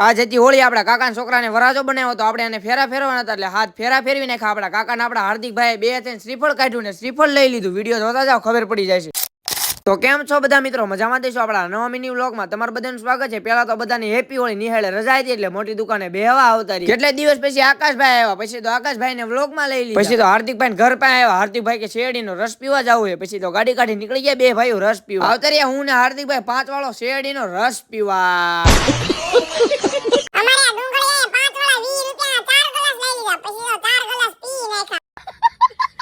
આજ હતી હોળી. આપડા કાકા છોકરાને વરાજો બનાવ્યો તો આપણે એને ફેરા ફેરવાના હતા, એટલે હાથ ફેરા ફેરવી નાખ્યા. આપડા કાકા આપડા હાર્દિકભાઈ બે થઈને શ્રીફળ કાઢ્યું ને શ્રીફળ લઈ લીધું. વિડીયો જોતા જાવ, ખબર પડી જાય છે. તો કેમ છો બધા મિત્રો? મજામાં દેશો. આપડા નવા મિની વ્લોગમાં તમારું બધાનું સ્વાગત છે. પેલા તો બધાની હેપી હોળી. નિહાળે રજા હતી એટલે મોટી દુકાને બેહવા આવતા રહી. કેટલા દિવસ પછી આકાશભાઈ આવ્યા, પછી તો આકાશભાઈ ને વ્લોગમાં લઈ લીધા. પછી તો હાર્દિકભાઈ ઘર પાસે આવ્યા. હાર્દિકભાઈ કે શેરડીનો રસ પીવા જવું છે. પછી તો ગાડી કાઢી નીકળી ગયા બે ભાઈઓ રસ પીવા. આવતા રહ્યા હું ને હાર્દિકભાઈ 5 વાળો શેરડીનો રસ પીવા.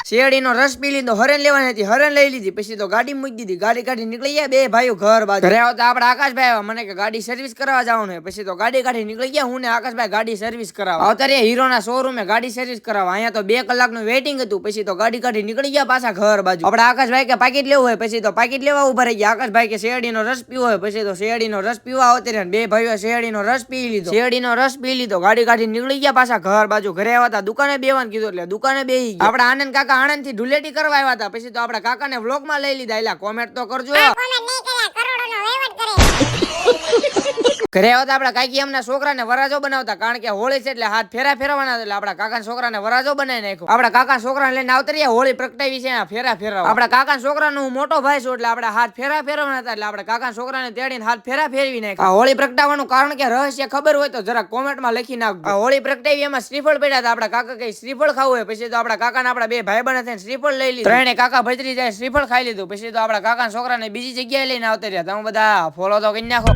શેરડીનો રસ પી લીધો. હરણ લેવાની હતી, હરણ લઈ લીધી. પછી તો ગાડી મૂકી દીધી. ગાડી કાઢી નીકળી ગયા બે ભાઈઓ ઘર બાજુ. ઘરે આવતા આપડા આકાશભાઈ આવ્યા. મને કે ગાડી સર્વિસ કરાવવા જવાનું. પછી તો ગાડી કાઢી નીકળી ગયા હું ને આકાશભાઈ ગાડી સર્વિસ કરાવવા. આવતા રહ્યા હીરોના શોરૂમે ગાડી સર્વિસ કરાવવા. અહીંયા તો 2 કલાકનું વેઇટિંગ હતું. પછી તો ગાડી કાઢી નીકળી ગયા પાછા ઘર બાજુ. આપડા આકાશભાઈ કે પાકીટ લેવું હોય. પછી તો પાકીટ લેવા ઉભા રહી ગયા. આકાશભાઈ કે શેરડીનો રસ પીવો હોય. પછી તો શેરડીનો રસ પીવા આવતા રહ્યા. બે ભાઈઓ શેરડીનો રસ પી લીધો. શેરડીનો રસ પી લીધો. ગાડી કાઢી નીકળી ગયા પાછા ઘર બાજુ. ઘરે આવતા દુકાને બેવાનું કીધું એટલે દુકાને બેહી ગયા. આપડા આનંદ કાકા આણંદ થી ધુલેટી કરવા આવ્યા હતા. પછી તો આપડા કાકાને વ્લોગમાં લઈ લીધા. એલા કોમેન્ટ તો કરજો. ઘરે આવતા આપડા કાકી એમના છોકરાને વરાજો બનાવતા, કારણ કે હોળી છે એટલે હાથ ફેરા ફેરવાના. એટલે આપડા કાકા છોકરાને વરાજો બનાવી નાખ્યો. આપડા કાકા છોકરાને લઈને આવતા રહ્યા. હોળી પ્રગટાવી છે ફેરા ફેરવા. આપડા કાકા છોકરાનો હું મોટો ભાઈ છું એટલે આપડા હાથ ફેરા ફેરવાના હતા. એટલે આપડા કાકા છોકરાને તેડીને હાથ ફેરા ફેરવી નાખ્યા. હોળી પ્રગટાવવાનું કારણ કે રહસ્ય ખબર હોય તો જરા કોમેન્ટમાં લખી નાખજો. હોળી પ્રગટાવી એમાં શ્રીફળ પડ્યા હતા. આપડા કાકા કઈ શ્રીફળ ખાવું હોય. પછી તો આપડા કાકાને આપડા બે ભાઈ બને થઈને શ્રીફળ લઈ લીધું. ત્રણે કાકા ભજરી જાય શ્રીફળ ખાઈ લીધું. પછી તો આપડા કાકા છોકરાને બીજી જગ્યાએ લઈને આવતા રહ્યા. તમે બધા ફોલો તો કરી નાખો.